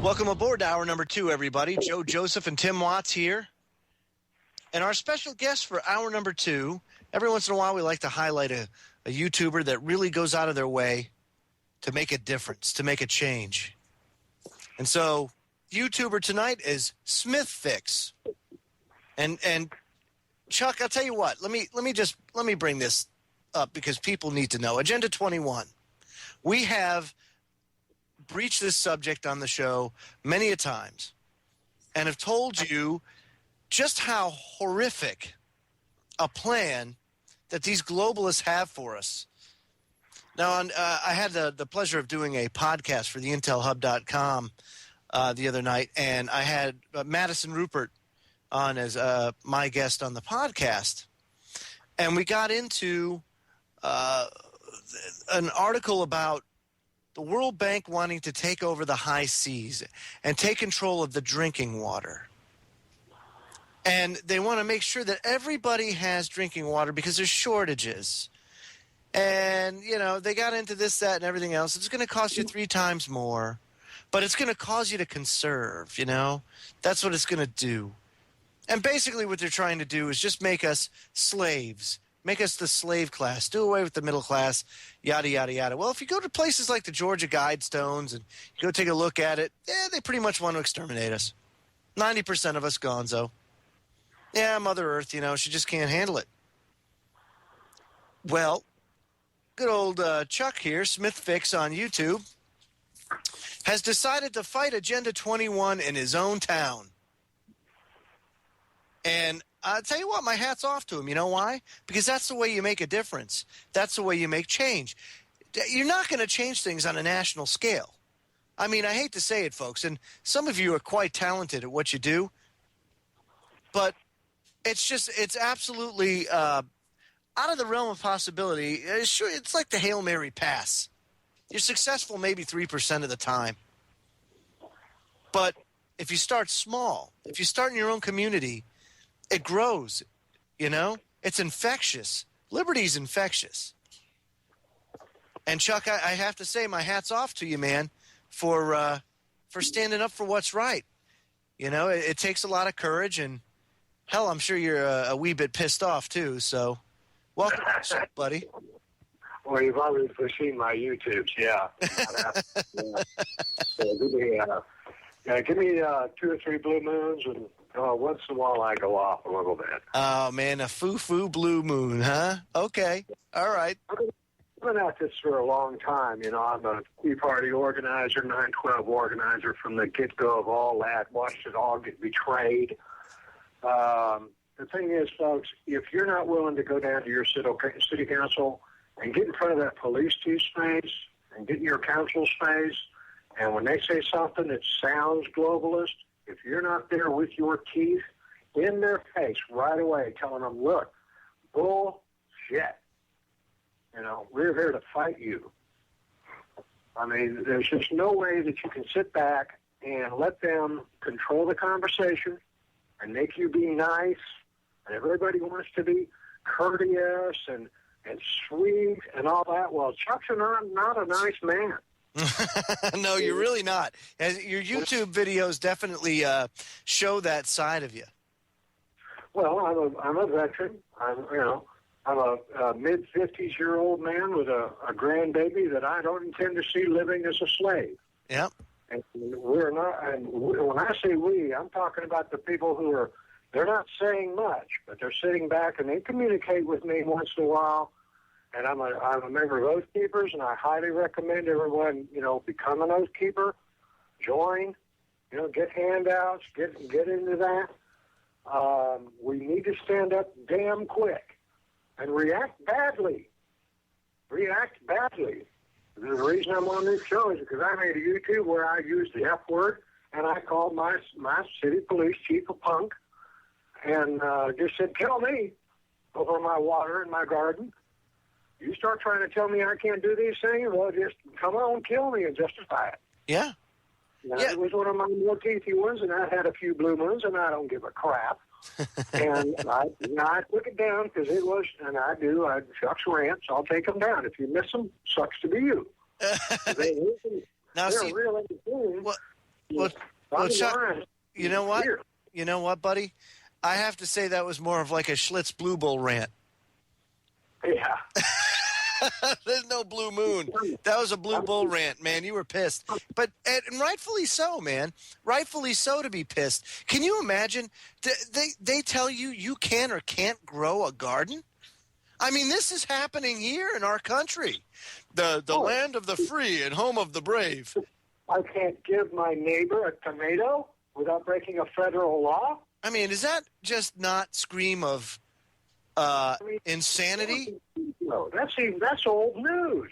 Welcome aboard to hour number 2, everybody. Joe Joseph and Tim Watts here. And our special guest for hour number 2, every once in a while we like to highlight a YouTuber that really goes out of their way to make a difference, to make a change. And so YouTuber tonight is SmithFix. And Chuck, I'll tell you what, let me bring this up because people need to know. Agenda 21. We have breached this subject on the show many a times and have told you just how horrific a plan that these globalists have for us. Now, I had the pleasure of doing a podcast for the intelhub.com the other night, and I had Madison Rupert on as my guest on the podcast. And we got into an article about the World Bank wanting to take over the high seas and take control of the drinking water. And they want to make sure that everybody has drinking water because there's shortages. And, you know, they got into this, that, and everything else. It's going to cost you 3 times more, but it's going to cause you to conserve, you know. That's what it's going to do. And basically what they're trying to do is just make us slaves. Make us the slave class. Do away with the middle class, yada, yada, yada. Well, if you go to places like the Georgia Guidestones and you go take a look at it, they pretty much want to exterminate us. 90% of us gonzo. Yeah, Mother Earth, you know, she just can't handle it. Well, good old Chuck here, SmithFix on YouTube, has decided to fight Agenda 21 in his own town. And I'll tell you what, my hat's off to him. You know why? Because that's the way you make a difference. That's the way you make change. You're not going to change things on a national scale. I mean, I hate to say it, folks, and some of you are quite talented at what you do, but it's absolutely out of the realm of possibility. It's like the Hail Mary pass. You're successful maybe 3% of the time. But if you start small, if you start in your own community, it grows, you know? It's infectious. Liberty's infectious. And, Chuck, I have to say my hat's off to you, man, for standing up for what's right. You know, it takes a lot of courage, and, hell, I'm sure you're a wee bit pissed off, too. So, welcome to the show, buddy. Well, you've obviously seen my YouTubes, yeah. Give me 2 or 3 blue moons, and once in a while I go off a little bit. Oh, man, a foo-foo blue moon, huh? Okay, all right. I've been at this for a long time. You know, I'm a Tea Party organizer, 9/12 organizer from the get-go of all that, watched it all get betrayed. The thing is, folks, if you're not willing to go down to your city council and get in front of that police chief's face and get in your council's face, and when they say something that sounds globalist, if you're not there with your teeth in their face right away telling them, look, bullshit, you know, we're here to fight you. I mean, there's just no way that you can sit back and let them control the conversation and make you be nice, and everybody wants to be courteous and sweet and all that. Well, Chuck's not a nice man. No, you're really not. Your YouTube videos definitely show that side of you. Well, I'm a veteran. I'm a mid-50s-year-old man with a grandbaby that I don't intend to see living as a slave. Yep. And we're not. And when I say we, I'm talking about the people who are. They're not saying much, but they're sitting back and they communicate with me once in a while. And I'm a member of Oath Keepers, and I highly recommend everyone, you know, become an Oath Keeper, join, you know, get handouts, get into that. We need to stand up damn quick and react badly. React badly. The reason I'm on this show is because I made a YouTube where I used the F word, and I called my city police chief a punk, and just said, kill me over my water in my garden. You start trying to tell me I can't do these things, well, just come on, kill me and justify it. Yeah. Yeah. It was one of my more teethy ones, and I had a few blue moons, and I don't give a crap. And I took it down because it was, and I Chuck's rants, I'll take them down. If you miss them, sucks to be you. They're now, real entertaining. Well, Well, Chuck, you know what? You know what, buddy? I have to say that was more of like a Schlitz Blue Bowl rant. Yeah. There's no blue moon. That was a blue bull rant, man. You were pissed. But and rightfully so, man. Rightfully so to be pissed. Can you imagine? They tell you you can or can't grow a garden? I mean, this is happening here in our country. The land of the free and home of the brave. I can't give my neighbor a tomato without breaking a federal law? I mean, does that just not scream of insanity? No, that's old news.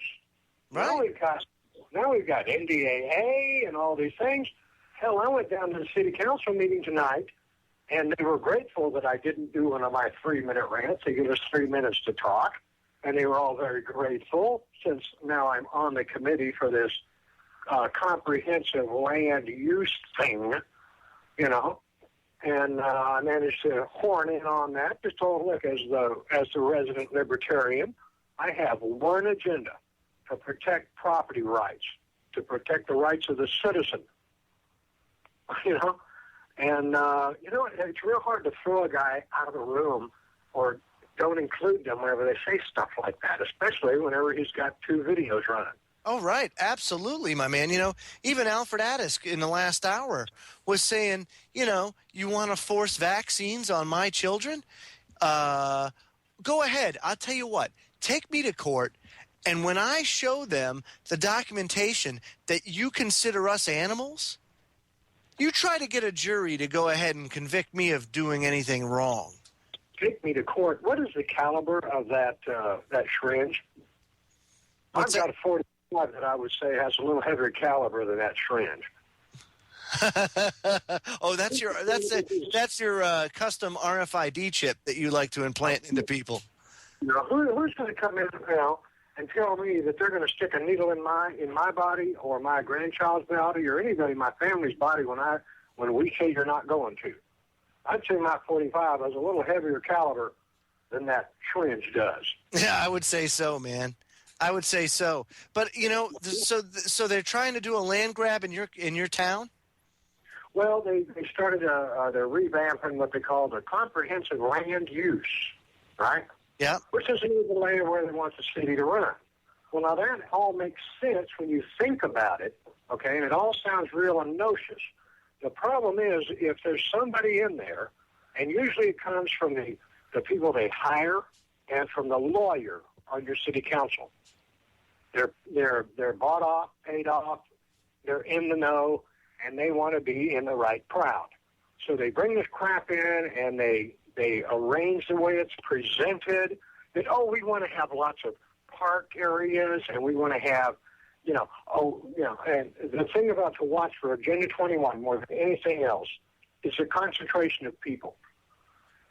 Right. Now we've got NDAA and all these things. Hell, I went down to the city council meeting tonight, and they were grateful that I didn't do one of my 3-minute rants. They give us 3 minutes to talk, and they were all very grateful since now I'm on the committee for this comprehensive land use thing, you know. And I managed to horn in on that. Just told, look, as the resident libertarian, I have one agenda: to protect property rights, to protect the rights of the citizen. You know, and you know, it's real hard to throw a guy out of the room or don't include them whenever they say stuff like that, especially whenever he's got 2 videos running. Oh, right. Absolutely, my man. You know, even Alfred Addis in the last hour was saying, you know, you want to force vaccines on my children? Go ahead. I'll tell you what. Take me to court, and when I show them the documentation that you consider us animals, you try to get a jury to go ahead and convict me of doing anything wrong. Take me to court. What is the caliber of that syringe? I've got a 45 that I would say has a little heavier caliber than that syringe. Oh, that's your custom RFID chip that you like to implant into people. You know, who's going to come in now and tell me that they're going to stick a needle in my body or my grandchild's body or anybody in my family's body when we say you're not going to? I'd say my 45 has a little heavier caliber than that syringe does. Yeah, I would say so, man. I would say so. But, you know, so they're trying to do a land grab in your town? Well, they started they're revamping what they call the comprehensive land use, right? Yeah. Which is the land where they want the city to run. Well, now that all makes sense when you think about it, okay, and it all sounds real innocuous. The problem is if there's somebody in there, and usually it comes from the people they hire and from the lawyer on your city council. They're bought off, paid off, they're in the know, and they want to be in the right crowd. So they bring this crap in and they arrange the way it's presented. That, we want to have lots of park areas and we want to have, and the thing about to watch for Agenda 21 more than anything else is the concentration of people.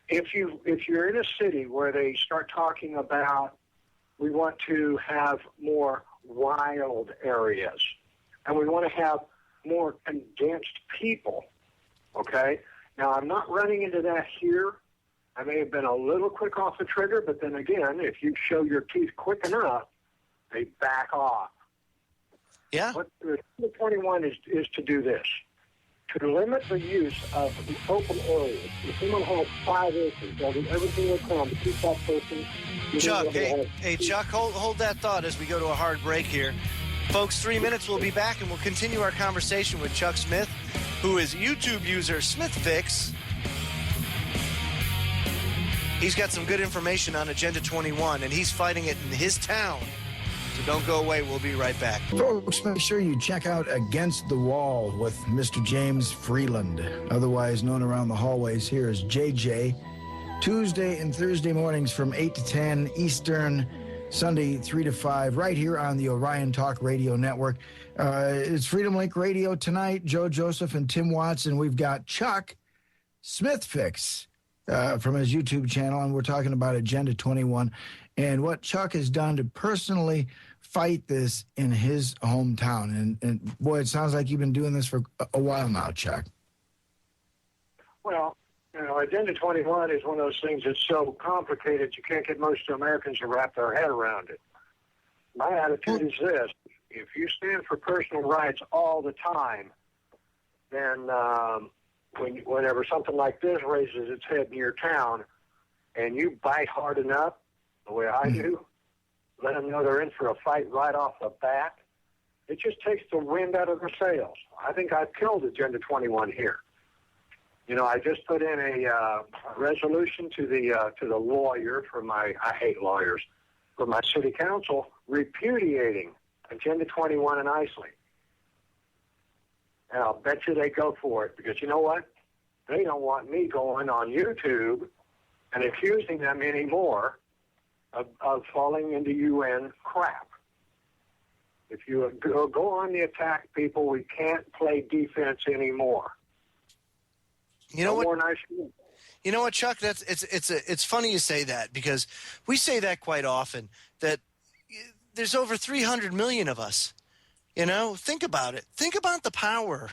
If you're in a city where they start talking about we want to have more wild areas, and we want to have more condensed people, okay? Now, I'm not running into that here. I may have been a little quick off the trigger, but then again, if you show your teeth quick enough, they back off. Yeah. What 21 is to do this, to limit the use of the open areas. If someone has 5 acres, they'll do everything they can to keep that person. Chuck, hey, Chuck, hold that thought as we go to a hard break here. Folks, 3 minutes, we'll be back, and we'll continue our conversation with Chuck Smith, who is YouTube user SmithFix. He's got some good information on Agenda 21, and he's fighting it in his town. So don't go away. We'll be right back. Folks, make sure you check out Against the Wall with Mr. James Freeland, otherwise known around the hallways here as JJ. Tuesday and Thursday mornings from 8 to 10 Eastern, Sunday 3 to 5, right here on the Orion Talk Radio Network. It's Freedom Link Radio tonight. Joe Joseph and Tim Watson. We've got Chuck SmithFix from his YouTube channel, and we're talking about Agenda 21 and what Chuck has done to personally fight this in his hometown. And boy, it sounds like you've been doing this for a while now, Chuck. Well, Agenda 21 is one of those things that's so complicated you can't get most Americans to wrap their head around it. My attitude is this: if you stand for personal rights all the time, then whenever something like this raises its head in your town, and you bite hard enough, the way I do, let them know they're in for a fight right off the bat, it just takes the wind out of their sails. I think I've killed Agenda 21 here. You know, I just put in a resolution to the lawyer for I hate lawyers, for my city council, repudiating Agenda 21 in Isley. And I'll bet you they go for it, because you know what? They don't want me going on YouTube and accusing them anymore of falling into UN crap. If you go on the attack, people, we can't play defense anymore. You know no what? More nice. You know what, Chuck? It's funny you say that, because we say that quite often, that there's over 300 million of us. You know, think about it. Think about the power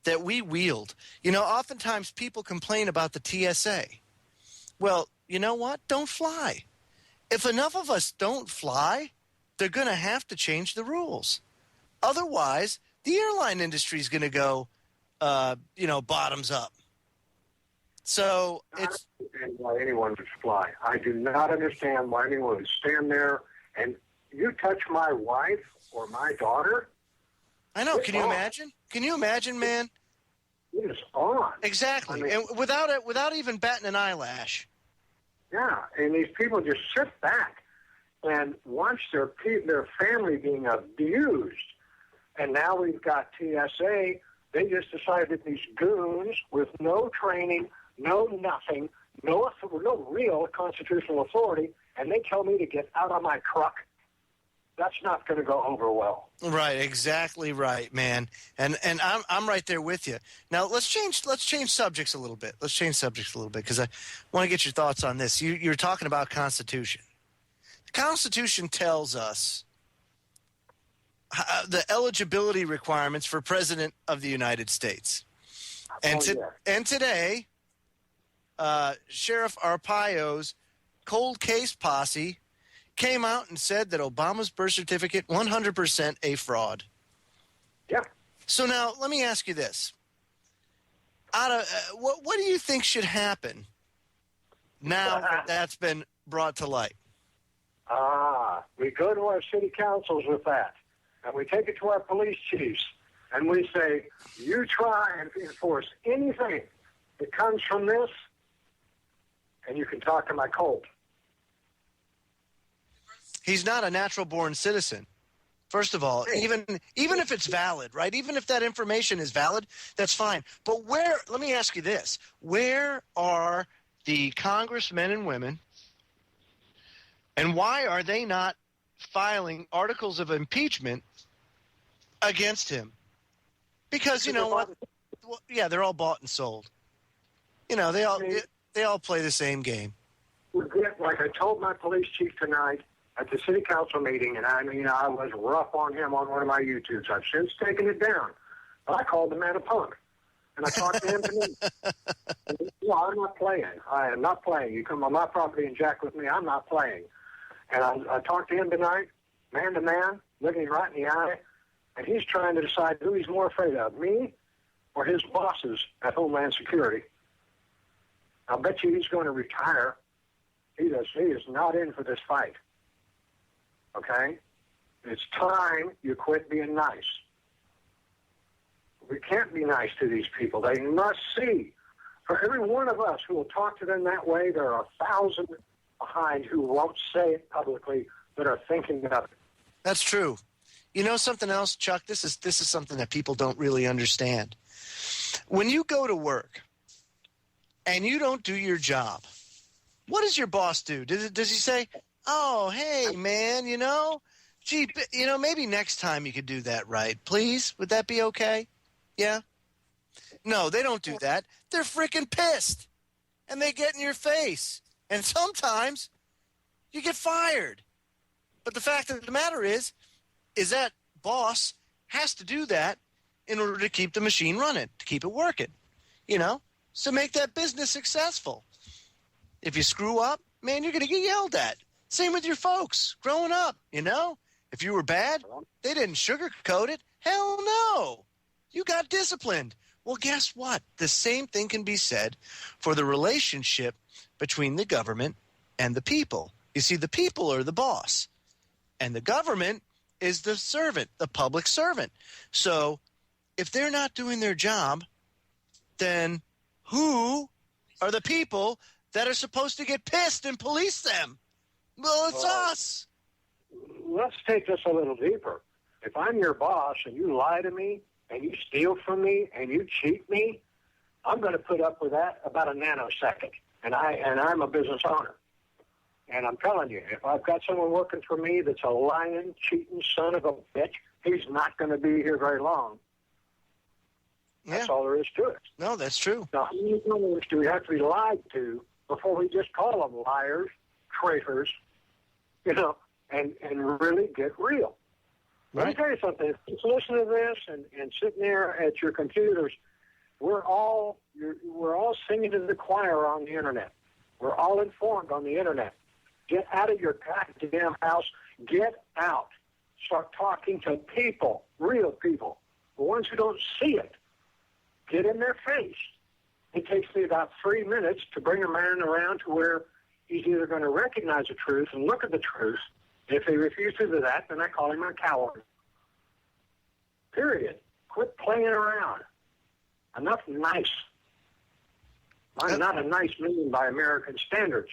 that we wield. You know, oftentimes people complain about the TSA. Well, you know what? Don't fly. If enough of us don't fly, they're going to have to change the rules. Otherwise, the airline industry is going to go, bottoms up. So it's. I don't understand why anyone would fly. I do not understand why anyone would stand there and you touch my wife or my daughter. I know. Can you imagine? Can you imagine, man? It is on. Exactly. I mean, and without even batting an eyelash. Yeah, and these people just sit back and watch their family being abused. And now we've got TSA. They just decided these goons with no training, no nothing, no real constitutional authority, and they tell me to get out of my truck. That's not going to go over well. Right, exactly right, man. And I'm right there with you. Now let's change subjects a little bit. Because I want to get your thoughts on this. You're talking about Constitution. The Constitution tells us the eligibility requirements for President of the United States. And today, Sheriff Arpaio's cold case posse came out and said that Obama's birth certificate, 100% a fraud. Yeah. So now let me ask you this. What do you think should happen now that that's been brought to light? We go to our city councils with that, and we take it to our police chiefs, and we say, you try and enforce anything that comes from this, and you can talk to my Colt. He's not a natural-born citizen. First of all, even if it's valid, right? Even if that information is valid, that's fine. But let me ask you this. Where are the congressmen and women, and why are they not filing articles of impeachment against him? Because you know what? Yeah, they're all bought and sold. You know, they all play the same game. Like I told my police chief tonight at the city council meeting, and I was rough on him on one of my YouTubes. I've since taken it down. But I called the man a punk. And I talked to him tonight. No, I'm not playing. I am not playing. You come on my property and jack with me, I'm not playing. And I talked to him tonight, man to man, looking him right in the eye, and he's trying to decide who he's more afraid of, me or his bosses at Homeland Security. I'll bet you he's going to retire. He is not in for this fight. Okay? It's time you quit being nice. We can't be nice to these people. They must see. For every one of us who will talk to them that way, there are 1,000 behind who won't say it publicly that are thinking of it. That's true. You know something else, Chuck? This is something that people don't really understand. When you go to work and you don't do your job, what does your boss do? Does he say, oh, hey, man, gee, maybe next time you could do that right, please? Would that be okay? Yeah? No, they don't do that. They're freaking pissed, and they get in your face. And sometimes you get fired. But the fact of the matter is that boss has to do that in order to keep the machine running, to keep it working, to make that business successful. If you screw up, man, you're going to get yelled at. Same with your folks growing up, If you were bad, they didn't sugarcoat it. Hell no. You got disciplined. Well, guess what? The same thing can be said for the relationship between the government and the people. You see, the people are the boss, and the government is the servant, the public servant. So if they're not doing their job, then who are the people that are supposed to get pissed and police them? Well, it's us. Let's take this a little deeper. If I'm your boss and you lie to me and you steal from me and you cheat me, I'm going to put up with that about a nanosecond. And I'm a business owner. And I'm telling you, if I've got someone working for me that's a lying, cheating son of a bitch, he's not going to be here very long. That's all there is to it. No, that's true. Now, how many times do we have to be lied to before we just call them liars, traitors, and really get real? Let me tell you something. Just listen to this and sitting there at your computers. We're all singing to the choir on the internet. We're all informed on the internet. Get out of your goddamn house. Get out. Start talking to people, real people, the ones who don't see it. Get in their face. It takes me about 3 minutes to bring a man around to where he's either going to recognize the truth and look at the truth. If he refuses to do that, then I call him a coward. Period. Quit playing around. Enough nice. I'm not a nice man by American standards,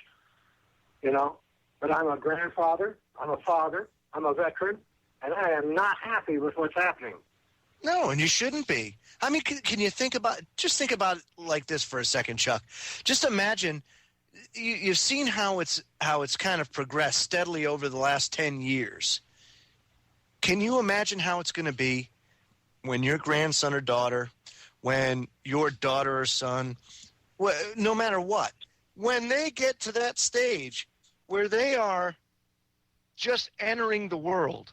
but I'm a grandfather, I'm a father, I'm a veteran, and I am not happy with what's happening. No, and you shouldn't be. I mean, can you think about it like this for a second, Chuck. Just imagine, you've seen how it's kind of progressed steadily over the last 10 years. Can you imagine how it's going to be when your grandson or daughter, when your daughter or son, no matter what, when they get to that stage where they are just entering the world,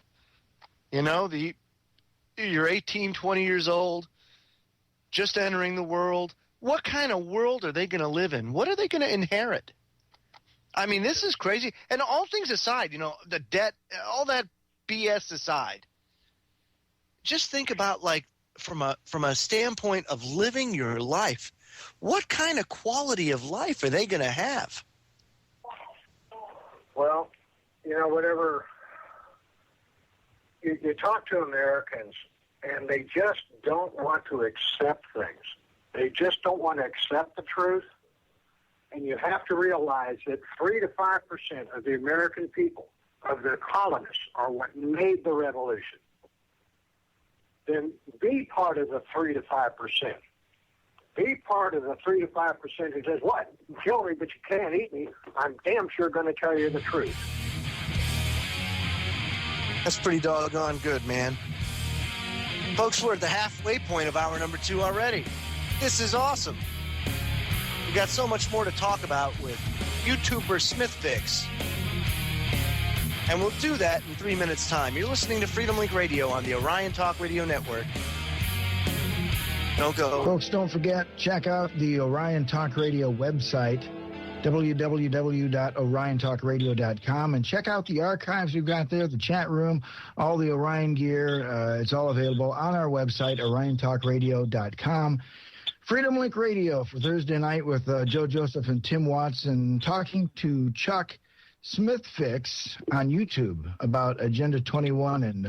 you're 18, 20 years old, just entering the world. What kind of world are they going to live in? What are they going to inherit? I mean, this is crazy. And all things aside, the debt, all that BS aside, just think about, like, from a standpoint of living your life, what kind of quality of life are they going to have? Well, whatever you talk to Americans, and they just don't want to accept things. They just don't want to accept the truth. And you have to realize that 3 to 5% of the American people, of the colonists, are what made the revolution. Then be part of the 3 to 5%. Be part of the 3 to 5% who says, what? Kill me, but you can't eat me. I'm damn sure going to tell you the truth. That's pretty doggone good, man. Folks, we're at the halfway point of hour number 2 already. This is awesome. We got so much more to talk about with YouTuber SmithFix. And we'll do that in 3 minutes' time. You're listening to Freedom Link Radio on the Orion Talk Radio Network. Don't go. Folks, don't forget, check out the Orion Talk Radio website, www.oriontalkradio.com, and check out the archives we've got there, the chat room, all the Orion gear. It's all available on our website, oriontalkradio.com. Freedom Link Radio for Thursday night with Joe Joseph and Tim Watson, talking to Chuck SmithFix on YouTube about Agenda 21 and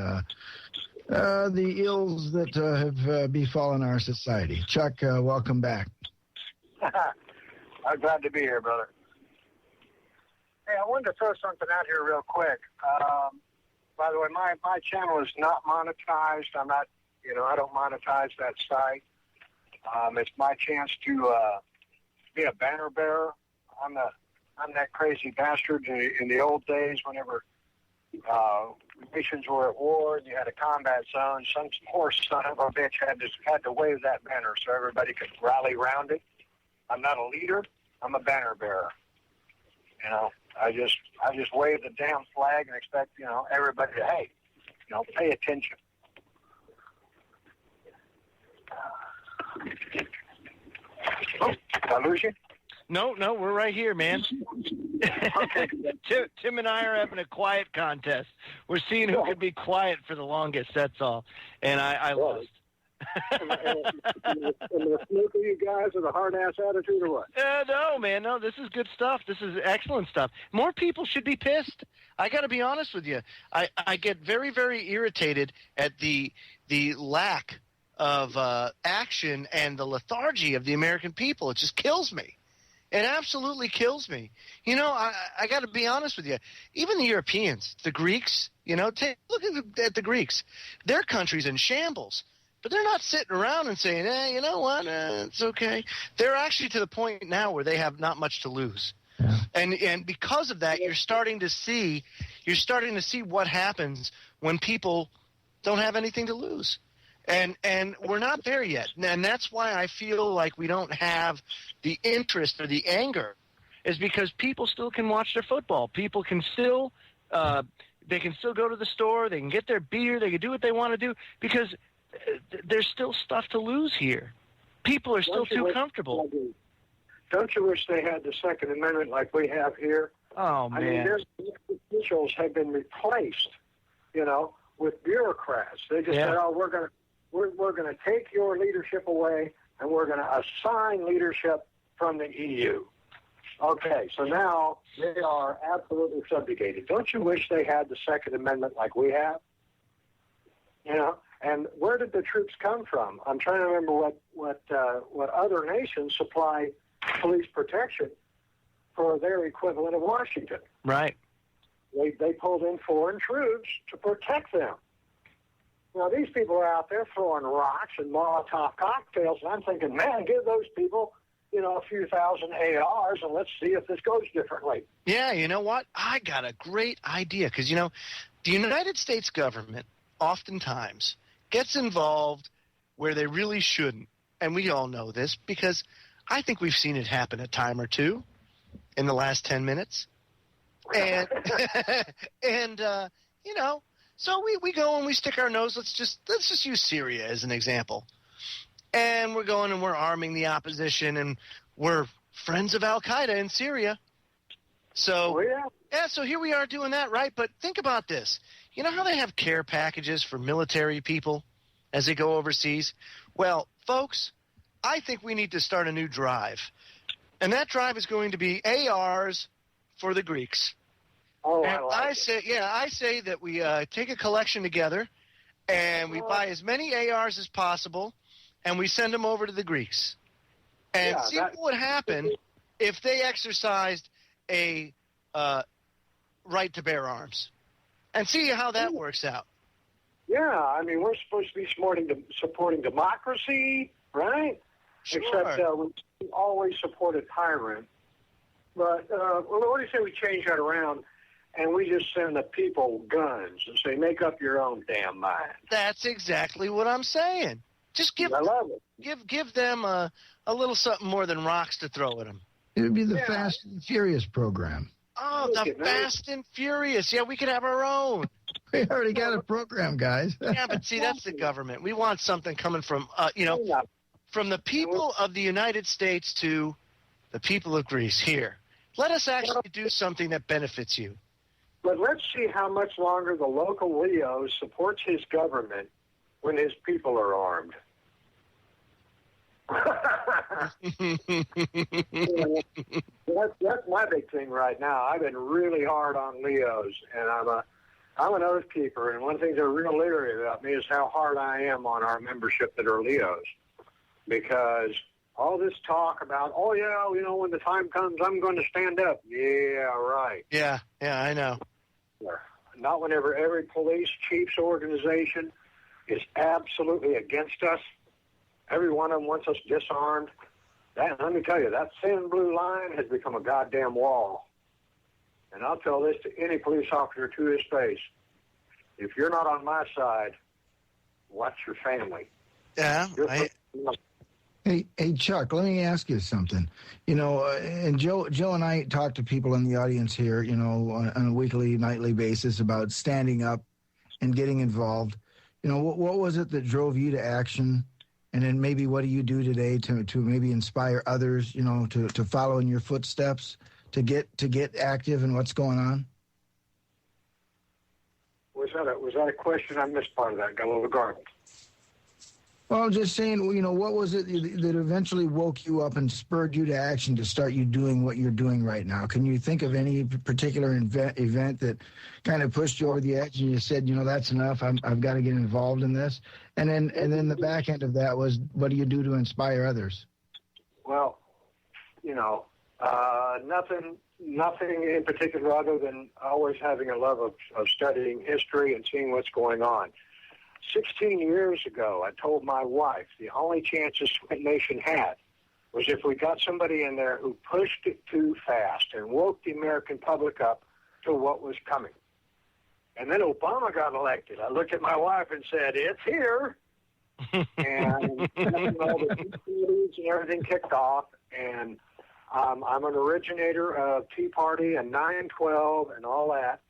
the ills that have befallen our society. Chuck, welcome back. I'm glad to be here, brother. Hey, I wanted to throw something out here real quick. By the way, my channel is not monetized. I'm not, I don't monetize that site. It's my chance to be a banner bearer. I'm that crazy bastard in the old days whenever nations were at war and you had a combat zone. Some poor son of a bitch had to wave that banner so everybody could rally around it. I'm not a leader. I'm a banner bearer. I just wave the damn flag and expect, everybody to, hey, pay attention. Oh, did I lose you? No, we're right here, man. Okay. Tim and I are having a quiet contest. We're seeing who can be quiet for the longest, that's all. And I lost. Am I smoking you guys with a hard-ass attitude or what? No, man. No, this is good stuff. This is excellent stuff. More people should be pissed. I got to be honest with you. I get very, very irritated at the lack of action and the lethargy of the American people. It just kills me. It absolutely kills me. You know, I got to be honest with you. Even the Europeans, the Greeks, you know, look at the Greeks. Their country's in shambles. But they're not sitting around and saying, you know what, it's okay. They're actually to the point now where they have not much to lose. Yeah. And because of that, you're starting to see what happens when people don't have anything to lose. And we're not there yet. And that's why I feel like we don't have the interest or the anger, is because people still can watch their football. People can still they can still go to the store. They can get their beer. They can do what they want to do because there's still stuff to lose here. People are still too comfortable. Don't you wish they had the Second Amendment like we have here? Oh, man. I mean, their officials have been replaced, you know, with bureaucrats. They just said, "Oh, we're going to take your leadership away, and we're going to assign leadership from the EU." Okay, so now they are absolutely subjugated. Don't you wish they had the Second Amendment like we have? You know, and where did the troops come from? I'm trying to remember what other nations supply police protection for their equivalent of Washington. Right. They pulled in foreign troops to protect them. Now, these people are out there throwing rocks and Molotov cocktails, and I'm thinking, man, give those people, you know, a few thousand ARs, and let's see if this goes differently. Yeah, you know what? I got a great idea, because, you know, the United States government oftentimes gets involved where they really shouldn't. And we all know this because I think we've seen it happen a time or two in the last 10 minutes. And, you know, so we go and we stick our nose. Let's just use Syria as an example. And we're going and we're arming the opposition, and we're friends of Al-Qaeda in Syria. So, so here we are doing that, right? But think about this. You know how they have care packages for military people as they go overseas? Well, folks, I think we need to start a new drive. And that drive is going to be ARs for the Greeks. Oh, and I say that we take a collection together and we buy as many ARs as possible and we send them over to the Greeks. And see what would happen if they exercised a right to bear arms. And see how that works out. Yeah, I mean, we're supposed to be supporting democracy, right? Sure. Except we always supported tyrant. But what do you say we change that around and we just send the people guns and say, make up your own damn mind? That's exactly what I'm saying. Just give them a little something more than rocks to throw at them. It would be the Fast and Furious program. Oh, the Fast and Furious. Yeah, we could have our own. We already got a program, guys. Yeah, but see, that's the government. We want something coming from, from the people of the United States to the people of Greece. Here, let us actually do something that benefits you. But let's see how much longer the local Leo supports his government when his people are armed. That's my big thing right now. I've been really hard on Leos, and I'm an oath keeper, and one thing they're real leery about me is how hard I am on our membership that are Leos, because all this talk about, when the time comes, I'm going to stand up. Yeah, right. Yeah, I know. Not whenever every police chief's organization is absolutely against us. Every one of them wants us disarmed. Let me tell you, that thin blue line has become a goddamn wall. And I'll tell this to any police officer to his face. If you're not on my side, watch your family. Yeah. Hey, Chuck, let me ask you something. You know, and Joe and I talk to people in the audience here, you know, on a weekly, nightly basis about standing up and getting involved. You know, what was it that drove you to action? And then maybe what do you do today to maybe inspire others, you know, to follow in your footsteps, to get active in what's going on? Was that a question? I missed part of that. Got a little garbled. Well, I'm just saying, what was it that eventually woke you up and spurred you to action to start you doing what you're doing right now? Can you think of any particular event that kind of pushed you over the edge and you said, that's enough, I've got to get involved in this? And then the back end of that was, what do you do to inspire others? Well, nothing in particular other than always having a love of studying history and seeing what's going on. 16 years ago, I told my wife the only chance the Squint Nation had was if we got somebody in there who pushed it too fast and woke the American public up to what was coming. And then Obama got elected. I looked at my wife and said, it's here. And all the Tea and everything kicked off. And I'm an originator of Tea Party and 9/12 and all that,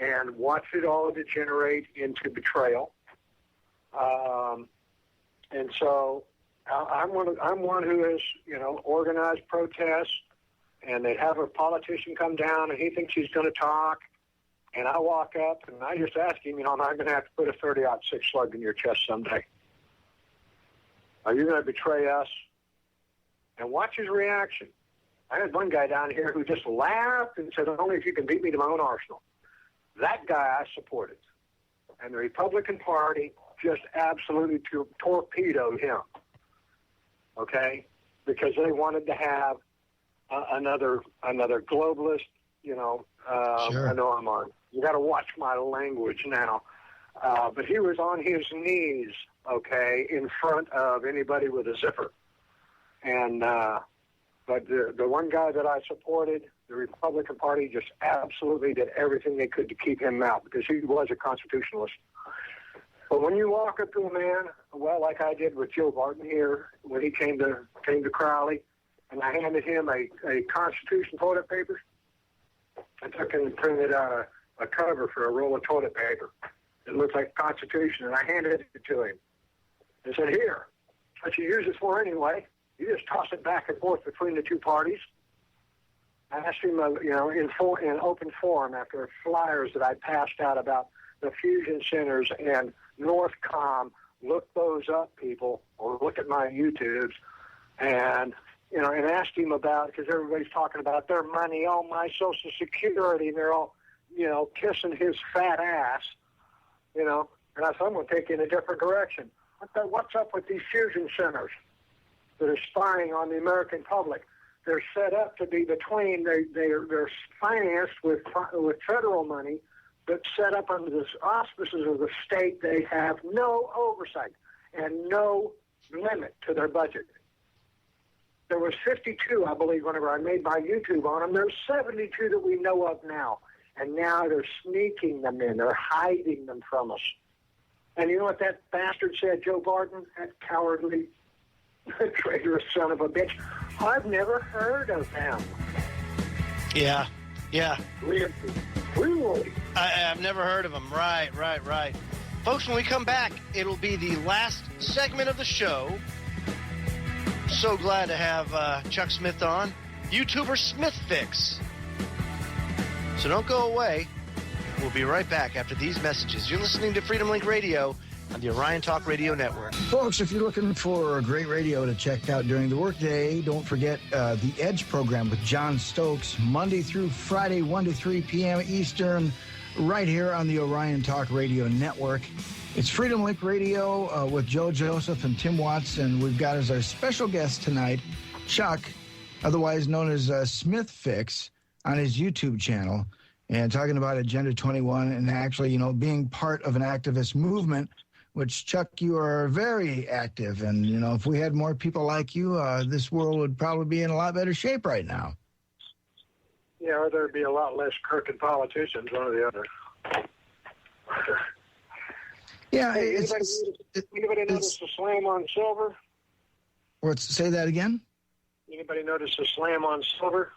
and watched it all degenerate into betrayal. And so I'm one who has, organized protests, and they have a politician come down and he thinks he's going to talk, and I walk up and I just ask him, am I going to have to put a 30-06 slug in your chest someday? Are you going to betray us? And watch his reaction. I had one guy down here who just laughed and said, only if you can beat me to my own arsenal. That guy I supported. And the Republican Party just absolutely torpedoed him, okay, because they wanted to have another globalist, Sure. I know I'm on. You got to watch my language now. But he was on his knees, okay, in front of anybody with a zipper. And but the one guy that I supported, the Republican Party, just absolutely did everything they could to keep him out because he was a constitutionalist. But when you walk up to a man, well, like I did with Joe Barton here when he came to Crowley, and I handed him a Constitution toilet paper, I took and printed out a cover for a roll of toilet paper. It looked like Constitution, and I handed it to him. I said, here, what you use it for anyway. You just toss it back and forth between the two parties. I asked him, in open forum after flyers that I passed out about the fusion centers and Northcom. Look those up, people, or look at my YouTubes, and and asked him about, because everybody's talking about their money, my Social Security, and they're all, kissing his fat ass, and I said, I'm going to take you in a different direction. What's up with these fusion centers that are spying on the American public? They're set up to be between, they're financed with federal money, but set up under the auspices of the state. They have no oversight and no limit to their budget. There was 52, I believe, whenever I made my YouTube on them. There's 72 that we know of now. And now they're sneaking them in. They're hiding them from us. And you know what that bastard said, Joe Barton? That cowardly, traitorous son of a bitch. I've never heard of them. Yeah. Really? I've never heard of them. Right. Folks, when we come back, it'll be the last segment of the show. So glad to have Chuck Smith on. YouTuber SmithFix. So don't go away. We'll be right back after these messages. You're listening to Freedom Link Radio on the Orion Talk Radio Network. Folks, if you're looking for a great radio to check out during the workday, don't forget the Edge program with John Stokes, Monday through Friday, 1 to 3 p.m. Eastern, right here on the Orion Talk Radio Network. It's Freedom Link Radio with Joe Joseph and Tim Watts, and we've got as our special guest tonight, Chuck, otherwise known as SmithFix, on his YouTube channel, and talking about Agenda 21 and actually, being part of an activist movement, which, Chuck, you are very active. And, if we had more people like you, this world would probably be in a lot better shape right now. Yeah, or there'd be a lot less crooked politicians, one or the other. Yeah, hey, anybody notice the slam on silver? Say that again? Anybody notice the slam on silver?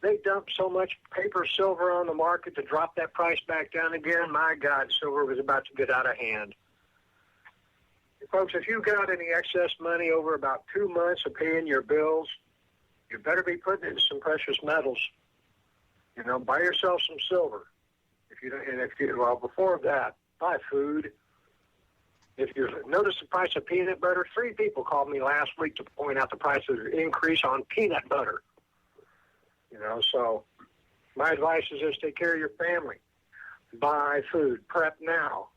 They dumped so much paper silver on the market to drop that price back down again. My God, silver was about to get out of hand. Folks, if you've got any excess money over about 2 months of paying your bills, you better be putting it in some precious metals. Buy yourself some silver. Before that, buy food. If you notice the price of peanut butter, 3 people called me last week to point out the price of the increase on peanut butter. You know, so my advice is just take care of your family. Buy food. Prep now.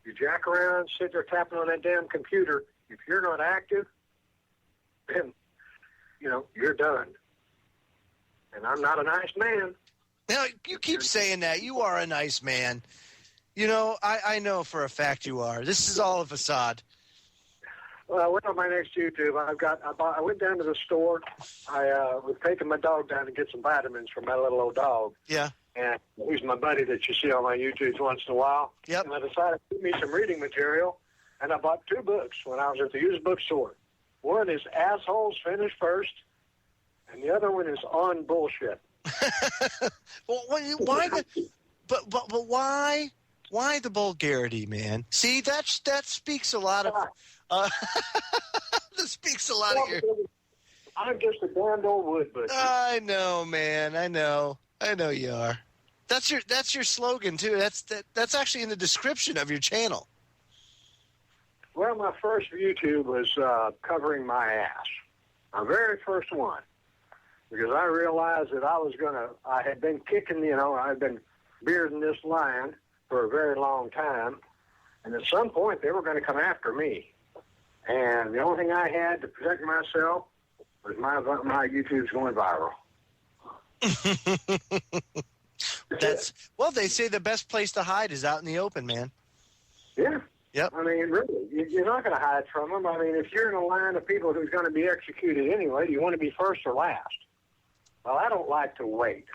You jack around, sit there tapping on that damn computer. If you're not active, then, you know, you're done. And I'm not a nice man. Now, you keep saying that. You are a nice man. You know, I know for a fact you are. This is all a facade. Well, I went on my next YouTube. I went down to the store. I was taking my dog down to get some vitamins for my little old dog. Yeah. And he's my buddy that you see on my YouTubes once in a while. Yep. And I decided to get me some reading material, and I bought 2 books when I was at the used bookstore. One is Assholes Finish First, and the other one is On Bullshit. Well, why but why the vulgarity, man? See, that speaks a lot of that speaks a lot of your. I'm just a damned old wood butcher. I know, man. I know you are. That's your slogan too. That's actually in the description of your channel. Well, my first YouTube was covering my ass. My very first one. Because I realized that I had been kicking, you know, I'd been bearding this land for a very long time. And at some point, they were going to come after me. And the only thing I had to protect myself was my YouTube's going viral. Well, they say the best place to hide is out in the open, man. Yeah. Yep. I mean, really, you're not going to hide from them. I mean, if you're in a line of people who's going to be executed anyway, do you want to be first or last? Well, I don't like to wait.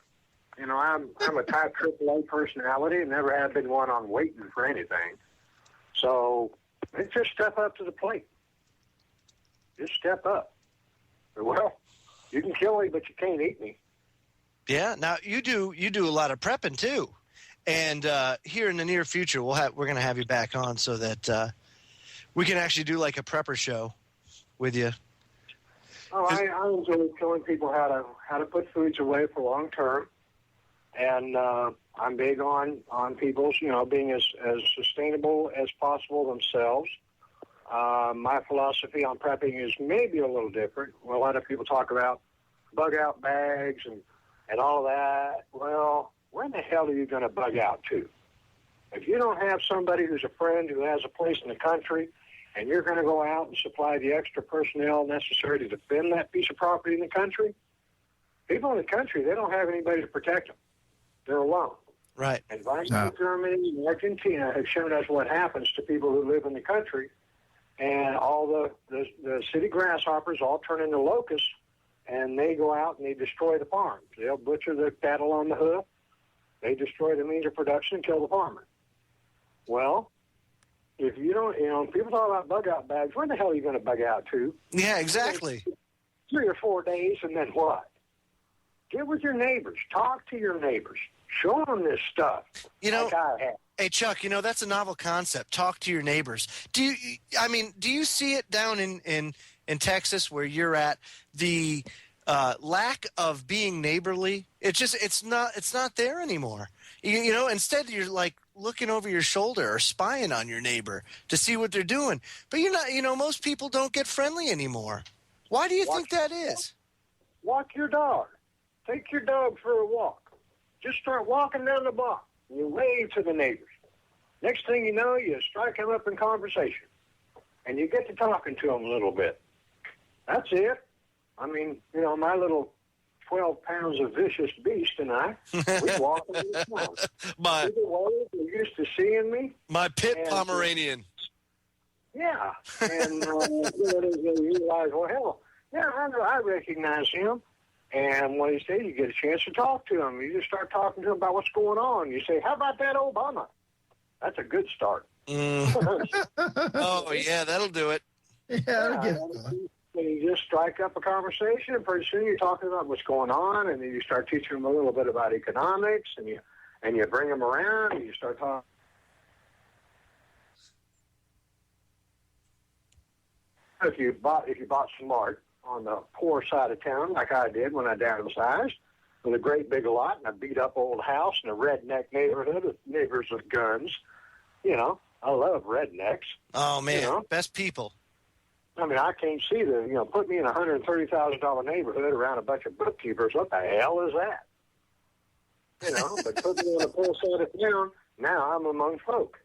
You know, I'm a type AAA personality and never have been one on waiting for anything. So just step up to the plate. Just step up. Well, you can kill me, but you can't eat me. Yeah. Now you do a lot of prepping too, and here in the near future we're going to have you back on so that we can actually do like a prepper show with you. Oh, I enjoy telling people how to put foods away for long term, and I'm big on people's, you know, being as sustainable as possible themselves. My philosophy on prepping is maybe a little different. Well, a lot of people talk about bug out bags and all of that. Well, where the hell are you going to bug out to? If you don't have somebody who's a friend who has a place in the country, and you're going to go out and supply the extra personnel necessary to defend that piece of property in the country, people in the country, they don't have anybody to protect them. They're alone. Right. And Germany and Argentina have shown us what happens to people who live in the country, and all the city grasshoppers all turn into locusts, and they go out and they destroy the farms. They'll butcher the cattle on the hoof. They destroy the means of production and kill the farmer. Well, if you don't, you know, people talk about bug out bags, where the hell are you going to bug out to? Yeah, exactly. 3 or 4 days, and then what? Get with your neighbors. Talk to your neighbors. Show them this stuff. You know, like I have. Hey, Chuck, you know, that's a novel concept. Talk to your neighbors. Do you see it down in Texas where you're at, the lack of being neighborly? It's not there anymore. You know, instead you're like looking over your shoulder or spying on your neighbor to see what they're doing. But you're not, you know, most people don't get friendly anymore. Why do you think that is? Walk your dog. Take your dog for a walk. Just start walking down the block. You wave to the neighbors. Next thing you know, you strike them up in conversation. And you get to talking to them a little bit. That's it. I mean, you know, my little 12 pounds of vicious beast and I, we walk in the town. They're used to seeing me. My pit Pomeranian. Yeah. And they realize, well, hell, yeah, I recognize him. And when he says, you get a chance to talk to him. You just start talking to him about what's going on. You say, how about that Obama? That's a good start. Oh, yeah, that'll do it. Yeah, and you just strike up a conversation, and pretty soon you're talking about what's going on, and then you start teaching them a little bit about economics, and you bring them around, and you start talking. If you bought smart on the poor side of town, like I did when I downsized, with a great big lot and a beat-up old house and a redneck neighborhood with neighbors with guns, you know, I love rednecks. Oh, man, You know? best people. I mean, I can't see put me in a $130,000 neighborhood around a bunch of bookkeepers. What the hell is that? But put me on the full side of town, now I'm among folk.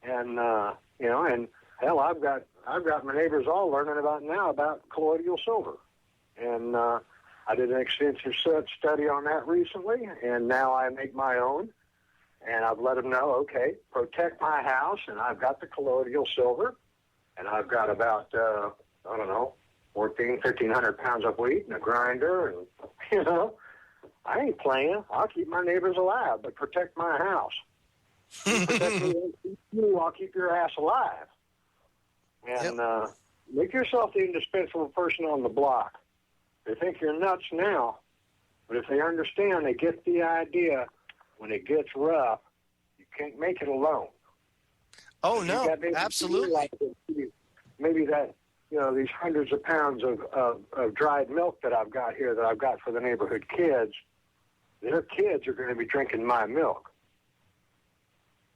And, and hell, I've got my neighbors all learning about colloidal silver. And I did an extensive study on that recently, and now I make my own. And I've let them know, okay, protect my house, and I've got the colloidal silver. And I've got about, 1,500 pounds of wheat and a grinder. And, I ain't playing. I'll keep my neighbors alive, but protect my house. Protect you, I'll keep your ass alive. And make yourself the indispensable person on the block. They think you're nuts now, but if they understand, they get the idea, when it gets rough, you can't make it alone. Oh, no, absolutely. Maybe that, these hundreds of pounds of dried milk that I've got here that I've got for the neighborhood kids, their kids are going to be drinking my milk.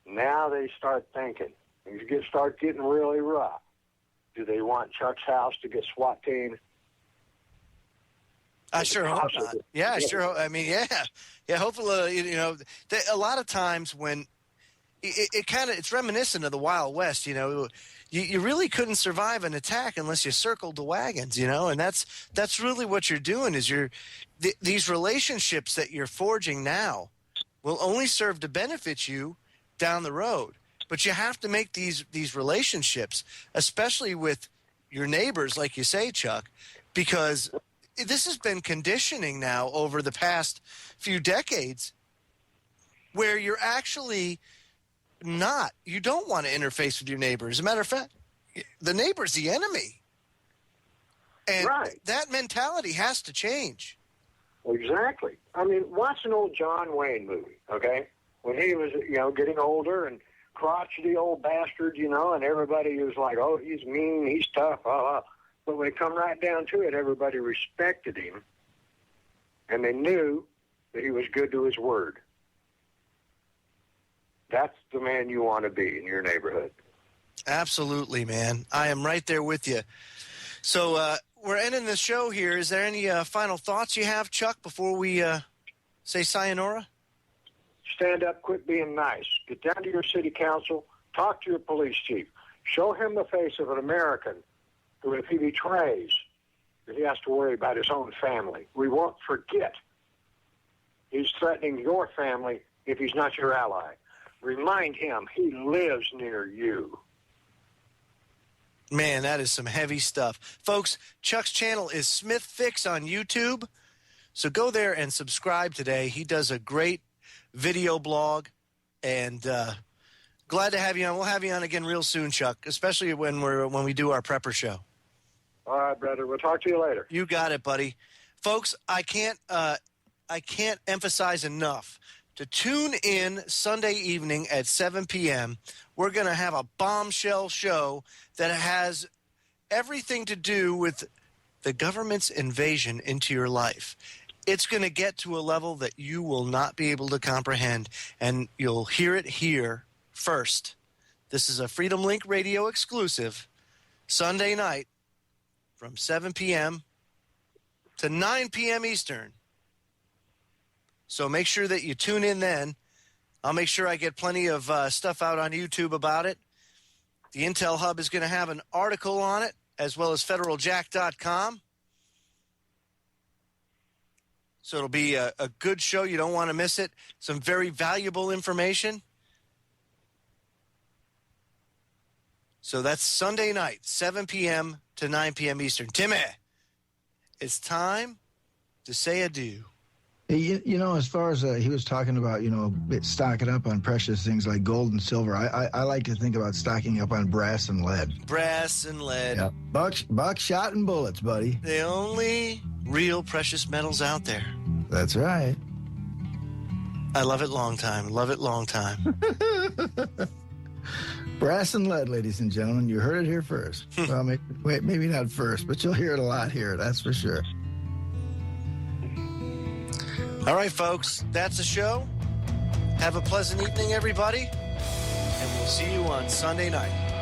Now they start thinking. Things start getting really rough. Do they want Chuck's house to get SWAT teamed? I sure hope not. Yeah, I sure hope. I mean, yeah. Hopefully, a lot of times when it's reminiscent of the Wild West. You really couldn't survive an attack unless you circled the wagons. And that's really what you're doing. Is these relationships that you're forging now will only serve to benefit you down the road. But you have to make these relationships, especially with your neighbors, like you say, Chuck, because this has been conditioning now over the past few decades where you're actually you don't want to interface with your neighbor. As a matter of fact, the neighbor's the enemy. And that mentality has to change. Exactly. I mean, watch an old John Wayne movie, okay? When he was, getting older and crotchety old bastard, and everybody was like, oh, he's mean, he's tough, But when it come right down to it, everybody respected him, and they knew that he was good to his word. That's the man you want to be in your neighborhood. Absolutely, man. I am right there with you. So we're ending the show here. Is there any final thoughts you have, Chuck, before we say sayonara? Stand up, quit being nice. Get down to your city council, talk to your police chief. Show him the face of an American who, if he betrays, that he has to worry about his own family. We won't forget he's threatening your family if he's not your ally. Remind him he lives near you. Man, that is some heavy stuff. Folks, Chuck's channel is SmithFix on YouTube. So go there and subscribe today. He does a great video blog, and glad to have you on. We'll have you on again real soon, Chuck, especially when we do our prepper show. All right, brother. We'll talk to you later. You got it, buddy. Folks, I can't emphasize enough to tune in Sunday evening at 7 p.m. We're going to have a bombshell show that has everything to do with the government's invasion into your life. It's going to get to a level that you will not be able to comprehend, and you'll hear it here first. This is a Freedom Link Radio exclusive, Sunday night from 7 p.m. to 9 p.m. Eastern. So make sure that you tune in then. I'll make sure I get plenty of stuff out on YouTube about it. The Intel Hub is going to have an article on it, as well as federaljack.com. So it'll be a good show. You don't want to miss it. Some very valuable information. So that's Sunday night, 7 p.m. to 9 p.m. Eastern. Timmy, it's time to say adieu. Hey, as far as he was talking about, stocking up on precious things like gold and silver, I like to think about stocking up on brass and lead. Brass and lead. Yep. Buckshot and bullets, buddy. The only real precious metals out there. That's right. I love it long time. Love it long time. Brass and lead, ladies and gentlemen. You heard it here first. Well, maybe not first, but you'll hear it a lot here. That's for sure. All right, folks, that's the show. Have a pleasant evening, everybody, and we'll See you on Sunday night.